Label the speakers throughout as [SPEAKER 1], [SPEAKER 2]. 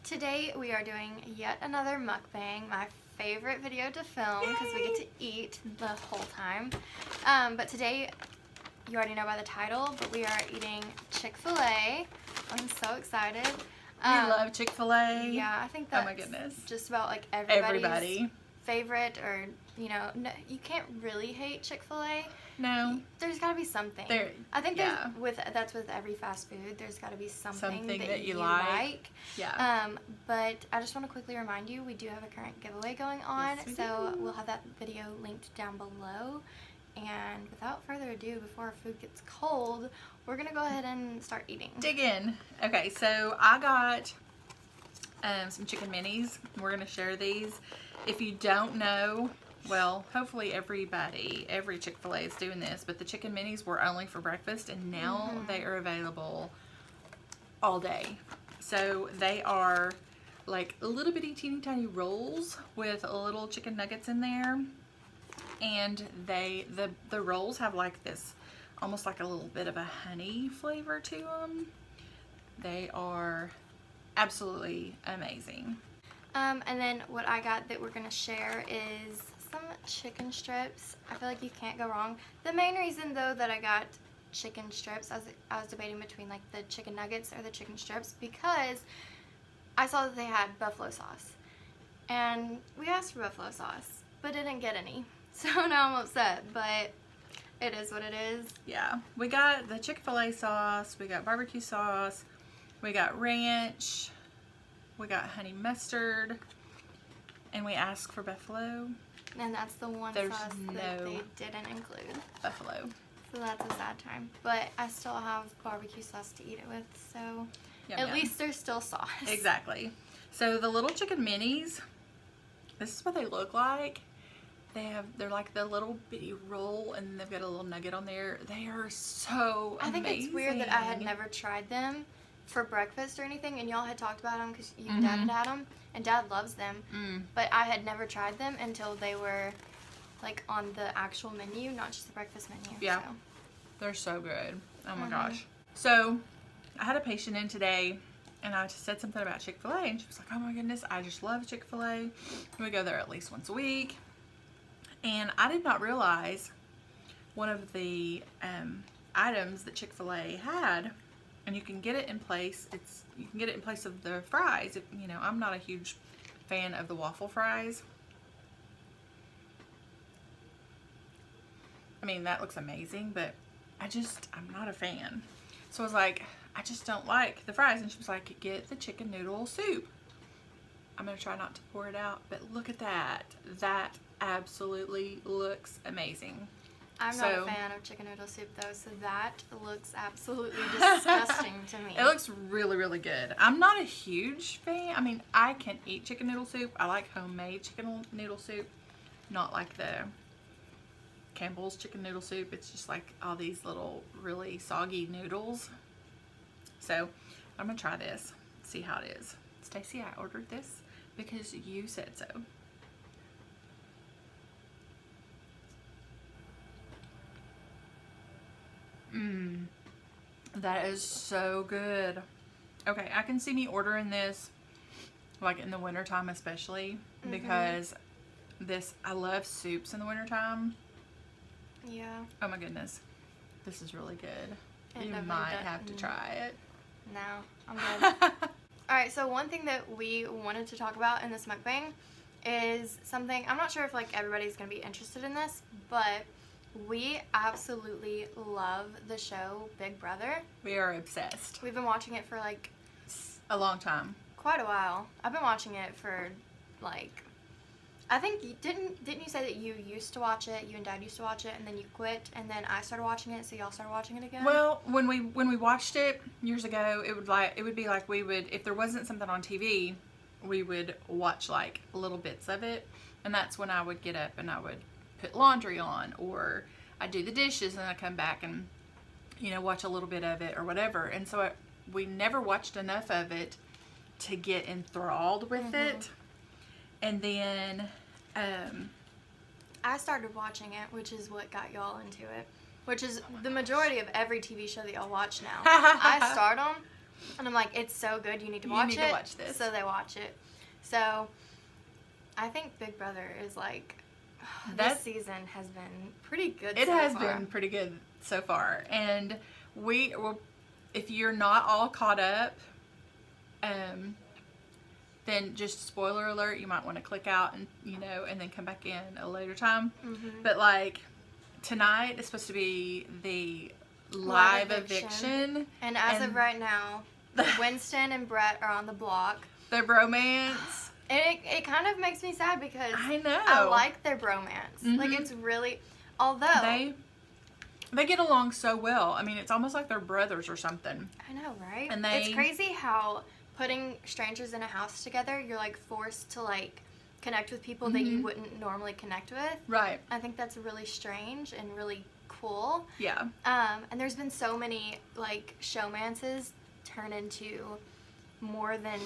[SPEAKER 1] Today we are doing yet another mukbang, my favorite video to film because we get to eat the whole time. But today, you already know by the title, but we are eating Chick-Fil-A. I'm so excited.
[SPEAKER 2] We love Chick-Fil-A.
[SPEAKER 1] Yeah, I think that's
[SPEAKER 2] oh my goodness.
[SPEAKER 1] just about like everybody's favorite, or you know, no, you can't really hate Chick-Fil-A.
[SPEAKER 2] No.
[SPEAKER 1] There's got to be something. I think that's with every fast food. There's got to be something that you like.
[SPEAKER 2] Yeah.
[SPEAKER 1] But I just want to quickly remind you, we do have a current giveaway going on.
[SPEAKER 2] Yes,
[SPEAKER 1] so we'll have that video linked down below. And without further ado, before our food gets cold, we're going to go ahead and start eating.
[SPEAKER 2] Dig in. Okay, so I got some chicken minis. We're going to share these. If you don't know, well, hopefully every Chick-fil-A is doing this, but the chicken minis were only for breakfast, and now they are available all day. So they are like little bitty teeny tiny rolls with little chicken nuggets in there, and the rolls have like this, almost like a little bit of a honey flavor to them. They are absolutely amazing.
[SPEAKER 1] And then what I got that we're going to share is some chicken strips. I feel like you can't go wrong. The main reason though that I got chicken strips, I was debating between like the chicken nuggets or the chicken strips, because I saw that they had buffalo sauce. And we asked for buffalo sauce, but didn't get any. So now I'm upset, but it is what it is.
[SPEAKER 2] Yeah, we got the Chick-fil-A sauce, we got barbecue sauce, we got ranch, we got honey mustard, and we asked for buffalo.
[SPEAKER 1] And that's the one sauce that they didn't include.
[SPEAKER 2] Buffalo.
[SPEAKER 1] So that's a sad time. But I still have barbecue sauce to eat it with, so
[SPEAKER 2] Yum,
[SPEAKER 1] at
[SPEAKER 2] yum.
[SPEAKER 1] least there's still sauce.
[SPEAKER 2] Exactly. So the little chicken minis, this is what they look like. They're like the little bitty roll, and they've got a little nugget on there. They are so amazing.
[SPEAKER 1] I think it's weird that I had never tried them for breakfast or anything, and y'all had talked about them because you and Dad had them, and Dad loves them, but I had never tried them until they were like on the actual menu, not just the breakfast menu.
[SPEAKER 2] Yeah,
[SPEAKER 1] so.
[SPEAKER 2] They're so good. Oh my gosh. So I had a patient in today, and I just said something about Chick-fil-A, and she was like, oh my goodness, I just love Chick-fil-A. We go there at least once a week. And I did not realize one of the items that Chick-fil-A had, and you can get it in place. You can get it in place of the fries. You know, I'm not a huge fan of the waffle fries. I mean, that looks amazing, but I'm not a fan. So I was like, I just don't like the fries. And she was like, get the chicken noodle soup. I'm gonna try not to pour it out, but look at that. That absolutely looks amazing.
[SPEAKER 1] I'm not a fan of chicken noodle soup though, so that looks absolutely disgusting to me.
[SPEAKER 2] It looks really, really good. I'm not a huge fan. I mean, I can eat chicken noodle soup. I like homemade chicken noodle soup, not like the Campbell's chicken noodle soup. It's just like all these little really soggy noodles. So I'm gonna try this, see how it is. Stacy, I ordered this because you said so. That is so good. Okay, I can see me ordering this like in the wintertime especially, because I love soups in the wintertime.
[SPEAKER 1] Yeah.
[SPEAKER 2] Oh my goodness. This is really good. You might have to try it.
[SPEAKER 1] No, I'm good. Alright, so one thing that we wanted to talk about in this mukbang is something, I'm not sure if like everybody's going to be interested in this, but we absolutely love the show Big Brother.
[SPEAKER 2] We are obsessed.
[SPEAKER 1] We've been watching it for like
[SPEAKER 2] a long time.
[SPEAKER 1] Quite a while. I've been watching it for like, I think didn't you say that you used to watch it, you and Dad used to watch it, and then you quit, and then I started watching it, so y'all started watching it again?
[SPEAKER 2] Well, when we watched it years ago, it would be like we would, if there wasn't something on TV, we would watch like little bits of it, and that's when I would get up and I would put laundry on, or I'd do the dishes, and I'd come back and, you know, watch a little bit of it or whatever. And so we never watched enough of it to get enthralled with it. And then
[SPEAKER 1] I started watching it, which is what got y'all into it, which is the majority of every TV show that y'all watch now. I start them And I'm like, it's so good, you need to
[SPEAKER 2] You
[SPEAKER 1] watch
[SPEAKER 2] need
[SPEAKER 1] it.
[SPEAKER 2] to watch this.
[SPEAKER 1] So they watch it. So I think Big Brother is like,
[SPEAKER 2] That-
[SPEAKER 1] this season has been pretty good
[SPEAKER 2] It
[SPEAKER 1] so
[SPEAKER 2] has
[SPEAKER 1] far.
[SPEAKER 2] been pretty good so far. And we will, if you're not all caught up, then just spoiler alert, you might want to click out and, and then come back in a later time.
[SPEAKER 1] Mm-hmm.
[SPEAKER 2] But like tonight is supposed to be the live eviction.
[SPEAKER 1] And as of right now, Winston and Brett are on the block.
[SPEAKER 2] Their bromance.
[SPEAKER 1] And it kind of makes me sad because
[SPEAKER 2] I know.
[SPEAKER 1] I like their bromance.
[SPEAKER 2] Mhm.
[SPEAKER 1] Like, it's really, although
[SPEAKER 2] They get along so well. I mean, it's almost like they're brothers or something.
[SPEAKER 1] I know, right?
[SPEAKER 2] And
[SPEAKER 1] it's crazy how putting strangers in a house together, you're like forced to like connect with people that you wouldn't normally connect with.
[SPEAKER 2] Right.
[SPEAKER 1] I think that's really strange and really cool.
[SPEAKER 2] Yeah.
[SPEAKER 1] And there's been so many like showmances turn into more than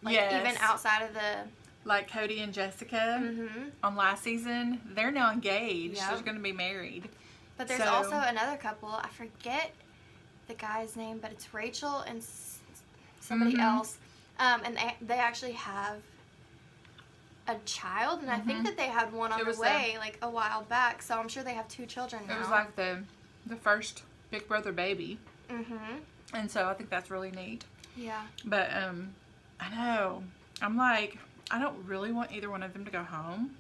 [SPEAKER 1] like even outside of the
[SPEAKER 2] like Cody and Jessica on last season. They're now engaged.
[SPEAKER 1] Yep.
[SPEAKER 2] They're going to be married.
[SPEAKER 1] But there's also another couple. I forget the guy's name, but it's Rachel and somebody else. And they actually have a child, and I think that they had one on the way like a while back. So I'm sure they have 2 children now.
[SPEAKER 2] It was like the first Big Brother baby. And so I think that's really neat.
[SPEAKER 1] Yeah.
[SPEAKER 2] But I know. I'm like, I don't really want either one of them to go home.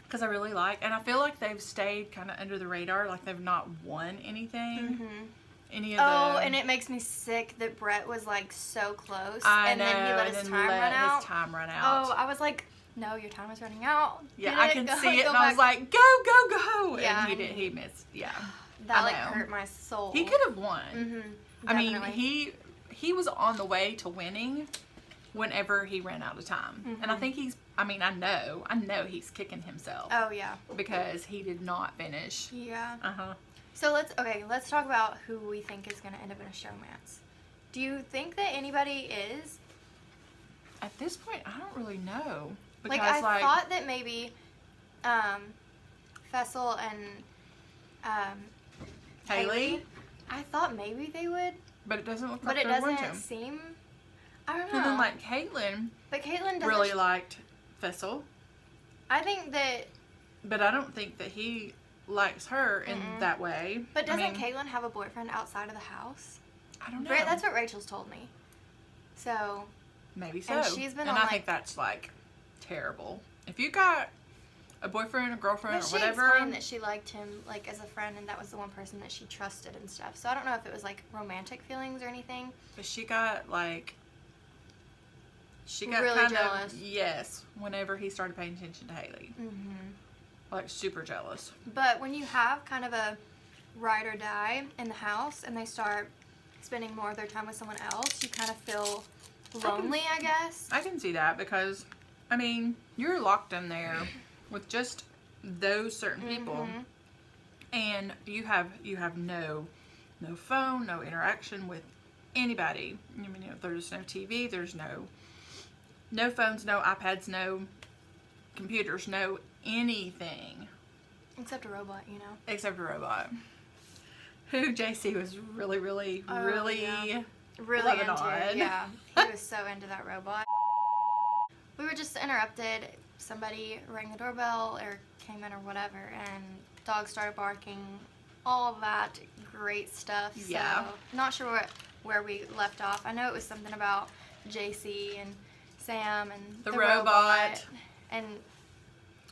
[SPEAKER 2] Because I really and I feel like they've stayed kind of under the radar. Like they've not won anything. Any of
[SPEAKER 1] and it makes me sick that Brett was like so close.
[SPEAKER 2] I
[SPEAKER 1] and
[SPEAKER 2] know,
[SPEAKER 1] then he let his time run out.
[SPEAKER 2] His time run out.
[SPEAKER 1] Oh, I was like, no, your time is running out.
[SPEAKER 2] Yeah, I can see it. And I was like, go, go, go.
[SPEAKER 1] Yeah.
[SPEAKER 2] And he missed. Yeah.
[SPEAKER 1] That like hurt my soul.
[SPEAKER 2] He could have won. I mean, he was on the way to winning whenever he ran out of time. And I think I know he's kicking himself.
[SPEAKER 1] Oh, yeah.
[SPEAKER 2] Because he did not finish.
[SPEAKER 1] Yeah.
[SPEAKER 2] Uh-huh.
[SPEAKER 1] So let's talk about who we think is going to end up in a showmance. Do you think that anybody is?
[SPEAKER 2] At this point, I don't really know. Because,
[SPEAKER 1] I thought that maybe Fessel and Haley, I thought maybe they would.
[SPEAKER 2] But it doesn't look
[SPEAKER 1] but
[SPEAKER 2] like
[SPEAKER 1] it
[SPEAKER 2] they're going
[SPEAKER 1] doesn't
[SPEAKER 2] to.
[SPEAKER 1] seem, I don't know.
[SPEAKER 2] And then, like, Caitlyn
[SPEAKER 1] but Caitlyn doesn't
[SPEAKER 2] really liked Fessel.
[SPEAKER 1] I think that...
[SPEAKER 2] But I don't think that he likes her in that way.
[SPEAKER 1] But doesn't Caitlyn have a boyfriend outside of the house?
[SPEAKER 2] I don't know.
[SPEAKER 1] That's what Rachel's told me. So...
[SPEAKER 2] Maybe so.
[SPEAKER 1] And she's been
[SPEAKER 2] and I think that's, like, terrible. If you got a boyfriend or girlfriend or whatever...
[SPEAKER 1] She explained that she liked him, like, as a friend, and that was the one person that she trusted and stuff. So I don't know if it was, like, romantic feelings or anything.
[SPEAKER 2] But she got, like... She got
[SPEAKER 1] really
[SPEAKER 2] kind
[SPEAKER 1] jealous.
[SPEAKER 2] of... Yes. Whenever he started paying attention to Haley. Like, super jealous.
[SPEAKER 1] But when you have kind of a ride or die in the house, and they start spending more of their time with someone else, you kind of feel... lonely, I guess.
[SPEAKER 2] I can see that because, I mean, you're locked in there with just those certain people, and you have no phone, no interaction with anybody. I mean, there's no TV, there's no phones, no iPads, no computers, no anything
[SPEAKER 1] except a robot,
[SPEAKER 2] except a robot. Who JC was really
[SPEAKER 1] really
[SPEAKER 2] loving
[SPEAKER 1] into
[SPEAKER 2] on.
[SPEAKER 1] it. Yeah, he was so into that robot. We were just interrupted. Somebody rang the doorbell or came in or whatever, and dogs started barking. All of that great stuff.
[SPEAKER 2] Yeah.
[SPEAKER 1] So, not sure where we left off. I know it was something about JC and Sam and
[SPEAKER 2] the robot.
[SPEAKER 1] And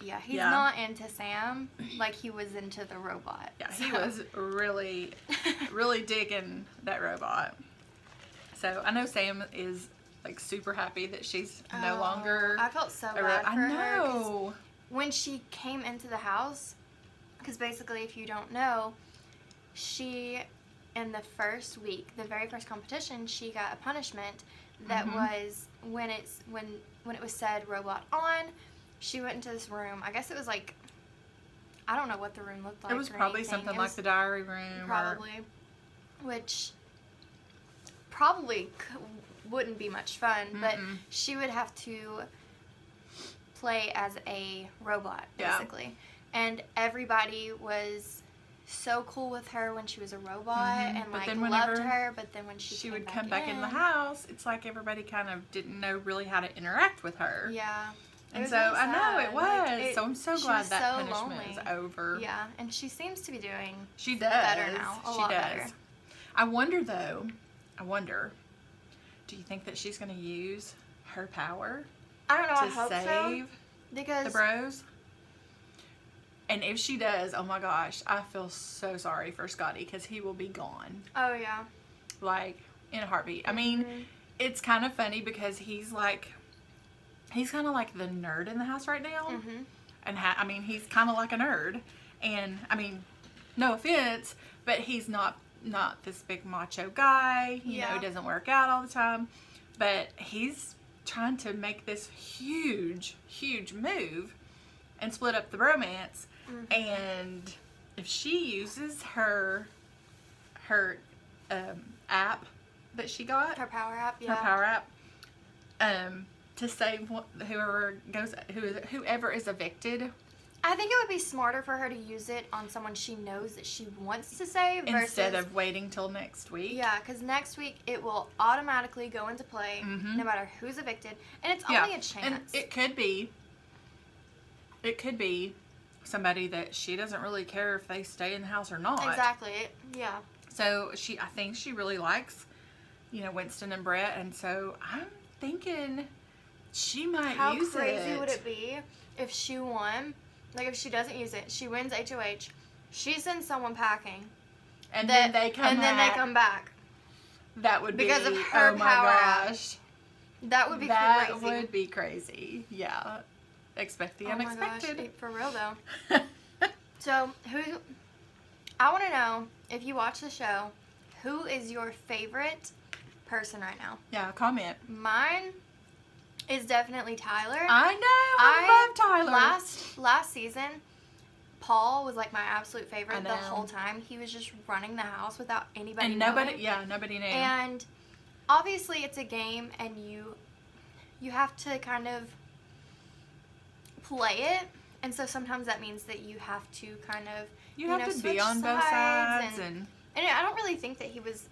[SPEAKER 1] yeah, he's not into Sam like he was into the robot.
[SPEAKER 2] Yeah, he was really digging that robot. So I know Sam is like super happy that she's no longer.
[SPEAKER 1] I felt so bad for
[SPEAKER 2] I
[SPEAKER 1] her.
[SPEAKER 2] know.
[SPEAKER 1] When she came into the house, because basically, if you don't know, she, in the first week, the very first competition, she got a punishment that was when it was said robot on. She went into this room. I guess it was like, I don't know what the room looked like.
[SPEAKER 2] It was probably something like the diary room.
[SPEAKER 1] Probably. Which probably wouldn't be much fun, but she would have to play as a robot, basically. And everybody was so cool with her when she was a robot and
[SPEAKER 2] But
[SPEAKER 1] like
[SPEAKER 2] then
[SPEAKER 1] loved
[SPEAKER 2] whenever
[SPEAKER 1] her, but then when she
[SPEAKER 2] would come back in the house, it's like everybody kind of didn't know really how to interact with her.
[SPEAKER 1] Yeah.
[SPEAKER 2] And
[SPEAKER 1] was
[SPEAKER 2] so
[SPEAKER 1] really
[SPEAKER 2] I know it
[SPEAKER 1] sad.
[SPEAKER 2] was.
[SPEAKER 1] Like,
[SPEAKER 2] so I'm so
[SPEAKER 1] she
[SPEAKER 2] glad
[SPEAKER 1] was
[SPEAKER 2] that
[SPEAKER 1] so
[SPEAKER 2] punishment is
[SPEAKER 1] lonely.
[SPEAKER 2] over.
[SPEAKER 1] Yeah, and she seems to be doing
[SPEAKER 2] She does.
[SPEAKER 1] better now. A
[SPEAKER 2] she
[SPEAKER 1] lot
[SPEAKER 2] does.
[SPEAKER 1] better.
[SPEAKER 2] I wonder though. Do you think that she's going to use her power
[SPEAKER 1] I don't know. I
[SPEAKER 2] to
[SPEAKER 1] hope so.
[SPEAKER 2] save
[SPEAKER 1] Because
[SPEAKER 2] the bros? And if she does, oh my gosh, I feel so sorry for Scotty because he will be gone.
[SPEAKER 1] oh yeah.
[SPEAKER 2] Like, in a heartbeat. I mean, it's kind of funny because he's kind of like the nerd in the house right now.
[SPEAKER 1] Mhm.
[SPEAKER 2] And I mean, he's kind of like a nerd. And I mean, no offense, but he's not this big macho guy. You know, he doesn't work out all the time. But he's trying to make this huge, huge move and split up the romance. And if she uses her app that she got,
[SPEAKER 1] Her power app. Yeah.
[SPEAKER 2] her power app, to save whoever is evicted,
[SPEAKER 1] I think it would be smarter for her to use it on someone she knows that she wants to save
[SPEAKER 2] instead
[SPEAKER 1] versus,
[SPEAKER 2] of waiting till next week.
[SPEAKER 1] yeah, because next week it will automatically go into play no matter who's evicted, and it's
[SPEAKER 2] Yeah.
[SPEAKER 1] only a chance.
[SPEAKER 2] And it could be somebody that she doesn't really care if they stay in the house or not.
[SPEAKER 1] Exactly. Yeah.
[SPEAKER 2] So I think she really likes, Winston and Brett, and so I'm thinking she might
[SPEAKER 1] How
[SPEAKER 2] use it.
[SPEAKER 1] How crazy would it be if she won? Like if she doesn't use it, she wins HOH. She sends someone packing,
[SPEAKER 2] And then they come
[SPEAKER 1] and then they come back.
[SPEAKER 2] That would
[SPEAKER 1] Because
[SPEAKER 2] be
[SPEAKER 1] of her
[SPEAKER 2] oh my
[SPEAKER 1] power app.
[SPEAKER 2] gosh.
[SPEAKER 1] That would be
[SPEAKER 2] That
[SPEAKER 1] crazy.
[SPEAKER 2] would be crazy. Yeah. Expect the
[SPEAKER 1] Oh my
[SPEAKER 2] unexpected.
[SPEAKER 1] gosh, for real though. So I want to know, if you watch the show, who is your favorite person right now?
[SPEAKER 2] Yeah, comment.
[SPEAKER 1] Mine is definitely Tyler.
[SPEAKER 2] I know. I love Tyler.
[SPEAKER 1] Last season, Paul was like my absolute favorite
[SPEAKER 2] I
[SPEAKER 1] the
[SPEAKER 2] know.
[SPEAKER 1] whole time. He was just running the house without anybody
[SPEAKER 2] And
[SPEAKER 1] knowing.
[SPEAKER 2] nobody knew.
[SPEAKER 1] And obviously it's a game and you have to kind of play it. And so sometimes that means that you have to kind of
[SPEAKER 2] you have to
[SPEAKER 1] switch
[SPEAKER 2] be on both sides
[SPEAKER 1] and I don't really think that he was,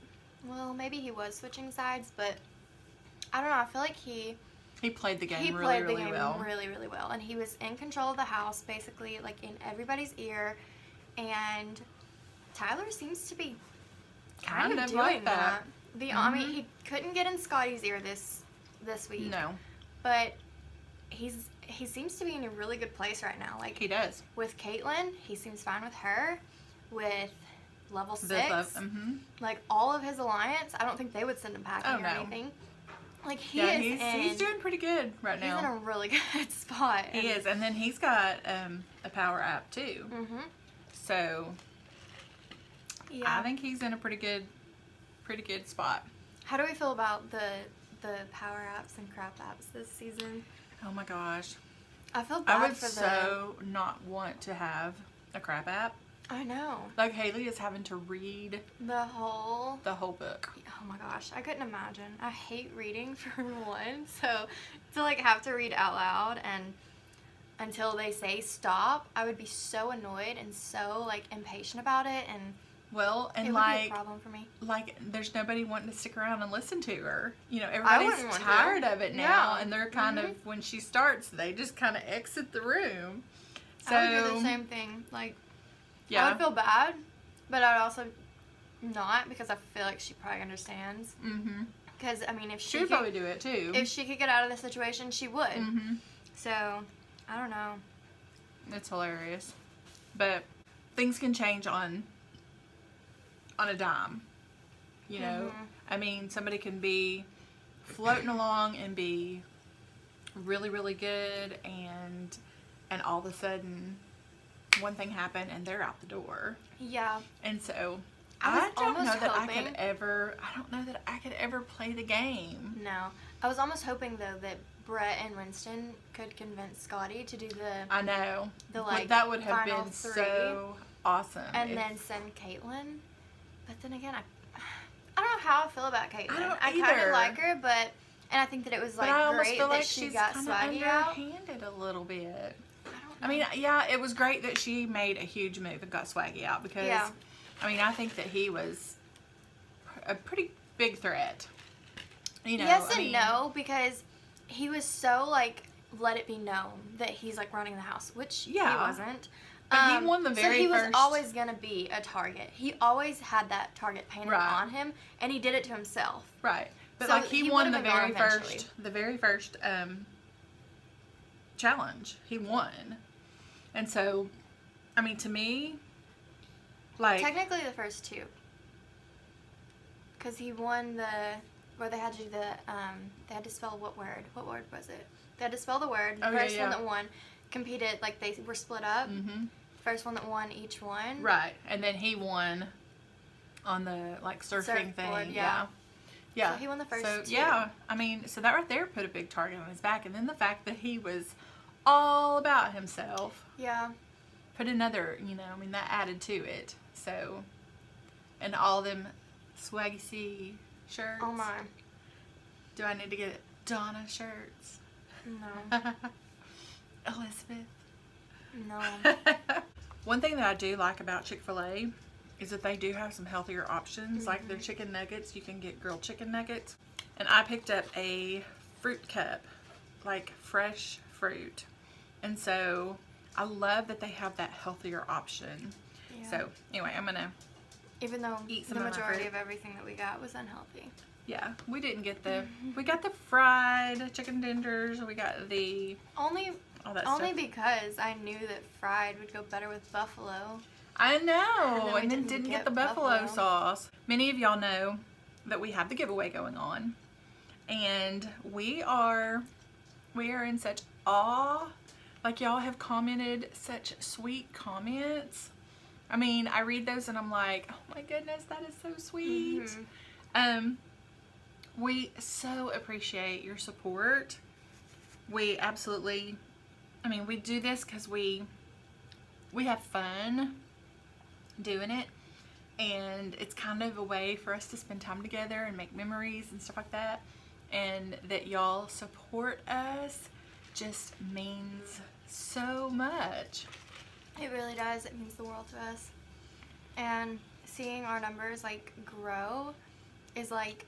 [SPEAKER 1] well, maybe he was switching sides, but I don't know. I feel like he
[SPEAKER 2] played the game
[SPEAKER 1] he
[SPEAKER 2] really,
[SPEAKER 1] played
[SPEAKER 2] really
[SPEAKER 1] the game
[SPEAKER 2] well.
[SPEAKER 1] really, really well. And he was in control of the house, basically, like in everybody's ear. And Tyler seems to be kind of doing
[SPEAKER 2] like that.
[SPEAKER 1] I mean, he couldn't get in Scotty's ear this week.
[SPEAKER 2] No.
[SPEAKER 1] But he seems to be in a really good place right now. Like
[SPEAKER 2] He does.
[SPEAKER 1] with Caitlin, he seems fine with her. With level 6, like all of his alliance, I don't think they would send him packing or anything. Like
[SPEAKER 2] he's doing pretty good right now.
[SPEAKER 1] He's in a really good spot.
[SPEAKER 2] He is, and then he's got a power app too. So
[SPEAKER 1] Yeah.
[SPEAKER 2] I think he's in a pretty good spot.
[SPEAKER 1] How do we feel about the power apps and crap apps this season?
[SPEAKER 2] Oh my gosh.
[SPEAKER 1] I feel bad
[SPEAKER 2] I would
[SPEAKER 1] for
[SPEAKER 2] so not want to have a crap app.
[SPEAKER 1] I know.
[SPEAKER 2] Like Haley is having to read
[SPEAKER 1] The whole
[SPEAKER 2] book.
[SPEAKER 1] Oh my gosh, I couldn't imagine. I hate reading for one, so to like have to read out loud and until they say stop, I would be so annoyed and so like impatient about it, and
[SPEAKER 2] Well, and
[SPEAKER 1] it would be a problem for me.
[SPEAKER 2] Like there's nobody wanting to stick around and listen to her.
[SPEAKER 1] wouldn't
[SPEAKER 2] Everybody's
[SPEAKER 1] want to.
[SPEAKER 2] tired of it now,
[SPEAKER 1] Yeah.
[SPEAKER 2] and they're kind of when she starts, they just kind of exit the room. So
[SPEAKER 1] I would do the same thing. Like,
[SPEAKER 2] yeah,
[SPEAKER 1] I would feel bad, but I'd also not, because I feel like she probably understands. Because I mean, if
[SPEAKER 2] she would probably do it too.
[SPEAKER 1] If she could get out of the situation, she would. So I don't know.
[SPEAKER 2] It's hilarious, but things can change on a dime. You know, I mean, somebody can be floating along and be really, really good, and all of a sudden, one thing happened and they're out the door.
[SPEAKER 1] Yeah.
[SPEAKER 2] And so
[SPEAKER 1] I
[SPEAKER 2] don't know
[SPEAKER 1] almost
[SPEAKER 2] that I
[SPEAKER 1] hoping-
[SPEAKER 2] could ever play the game.
[SPEAKER 1] No. I was almost hoping though that Brett and Winston could convince Scotty to do
[SPEAKER 2] I know.
[SPEAKER 1] the like
[SPEAKER 2] that would have
[SPEAKER 1] final
[SPEAKER 2] been
[SPEAKER 1] 3
[SPEAKER 2] so awesome.
[SPEAKER 1] and then send Caitlin. But then again, I don't know how I feel about Caitlin.
[SPEAKER 2] I don't
[SPEAKER 1] I kind
[SPEAKER 2] either.
[SPEAKER 1] of like her, and I think that it was
[SPEAKER 2] but I
[SPEAKER 1] like
[SPEAKER 2] almost
[SPEAKER 1] great
[SPEAKER 2] feel
[SPEAKER 1] that
[SPEAKER 2] like
[SPEAKER 1] she
[SPEAKER 2] she's
[SPEAKER 1] got
[SPEAKER 2] kind of
[SPEAKER 1] swaggy out.
[SPEAKER 2] underhanded a little bit.
[SPEAKER 1] I don't
[SPEAKER 2] I mean, yeah, it was great that she made a huge move and got Swaggy out because,
[SPEAKER 1] Yeah.
[SPEAKER 2] I mean, I think that he was a pretty big threat. You know,
[SPEAKER 1] yes
[SPEAKER 2] I
[SPEAKER 1] and
[SPEAKER 2] mean,
[SPEAKER 1] no, because he was so, like, let it be known that he's, like, running the house, which
[SPEAKER 2] Yeah.
[SPEAKER 1] he wasn't.
[SPEAKER 2] But he won the very
[SPEAKER 1] So he was
[SPEAKER 2] first-
[SPEAKER 1] always going to be a target. He always had that target painted
[SPEAKER 2] Right.
[SPEAKER 1] on him, and he did it to himself.
[SPEAKER 2] Right. But
[SPEAKER 1] So
[SPEAKER 2] like he
[SPEAKER 1] he
[SPEAKER 2] won
[SPEAKER 1] would've
[SPEAKER 2] the
[SPEAKER 1] been
[SPEAKER 2] very
[SPEAKER 1] gone eventually.
[SPEAKER 2] first challenge. He won. And so, I mean, to me, like,
[SPEAKER 1] Technically the first two. Because he won where they had to do they had to spell what word? What word was it? They had to spell the word. The
[SPEAKER 2] Oh, yeah,
[SPEAKER 1] first one
[SPEAKER 2] yeah.
[SPEAKER 1] that won competed, like, they were split up.
[SPEAKER 2] mm-hmm.
[SPEAKER 1] First one that won each one.
[SPEAKER 2] Right. And then he won on the, like, surfing
[SPEAKER 1] Surfboard,
[SPEAKER 2] thing.
[SPEAKER 1] yeah.
[SPEAKER 2] Yeah.
[SPEAKER 1] So he won the first
[SPEAKER 2] So,
[SPEAKER 1] two.
[SPEAKER 2] yeah. I mean, so that right there put a big target on his back. And then the fact that he was all about himself
[SPEAKER 1] Yeah.
[SPEAKER 2] put another, you know, I mean, that added to it. So, and all them Swaggy C shirts.
[SPEAKER 1] Oh my.
[SPEAKER 2] Do I need to get Donna shirts?
[SPEAKER 1] No.
[SPEAKER 2] Elizabeth.
[SPEAKER 1] No.
[SPEAKER 2] One thing that I do like about Chick-fil-A is that they do have some healthier options. Like
[SPEAKER 1] Mm-hmm.
[SPEAKER 2] their chicken nuggets, you can get grilled chicken nuggets. And I picked up a fruit cup, like fresh fruit. And so I love that they have that healthier option.
[SPEAKER 1] Yeah.
[SPEAKER 2] So anyway, I'm gonna,
[SPEAKER 1] Even though
[SPEAKER 2] Eat
[SPEAKER 1] the
[SPEAKER 2] some of my
[SPEAKER 1] majority
[SPEAKER 2] fruit.
[SPEAKER 1] of everything that we got was unhealthy.
[SPEAKER 2] yeah, we didn't get we got the fried chicken tenders, we got the,
[SPEAKER 1] Only
[SPEAKER 2] all that
[SPEAKER 1] only
[SPEAKER 2] stuff.
[SPEAKER 1] because I knew that fried would go better with buffalo.
[SPEAKER 2] I know,
[SPEAKER 1] And then we
[SPEAKER 2] and then
[SPEAKER 1] didn't
[SPEAKER 2] didn't
[SPEAKER 1] get
[SPEAKER 2] get the buffalo
[SPEAKER 1] buffalo.
[SPEAKER 2] sauce. Many of y'all know that we have the giveaway going on, and we are in such awe. Like, y'all have commented such sweet comments. I mean, I read those and I'm like, oh my goodness, that is so sweet.
[SPEAKER 1] Mhm.
[SPEAKER 2] We so appreciate your support. We absolutely, I mean, we do this because we have fun doing it, and it's kind of a way for us to spend time together and make memories and stuff like that. And that y'all support us just means so much.
[SPEAKER 1] It really does. It means the world to us. And seeing our numbers, like, grow is, like...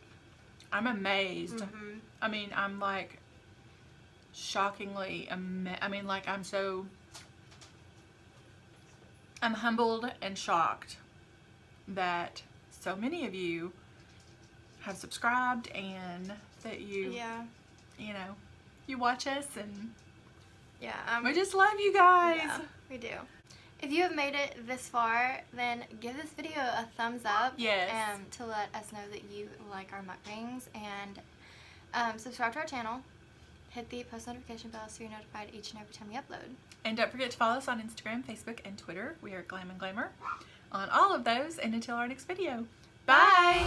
[SPEAKER 2] I'm amazed.
[SPEAKER 1] Mhm.
[SPEAKER 2] I mean, I'm like shockingly I mean, like, I'm humbled and shocked that so many of you have subscribed and that you,
[SPEAKER 1] Yeah.
[SPEAKER 2] you know, you watch us, and
[SPEAKER 1] Yeah.
[SPEAKER 2] we just love you guys.
[SPEAKER 1] Yeah, we do. If you have made it this far, then give this video a thumbs up.
[SPEAKER 2] Yes.
[SPEAKER 1] To let us know that you like our mukbangs, and subscribe to our channel. Hit the post notification bell so you're notified each and every time we upload.
[SPEAKER 2] And don't forget to follow us on Instagram, Facebook, and Twitter. We are Glam and Glamour on all of those. And until our next video, bye.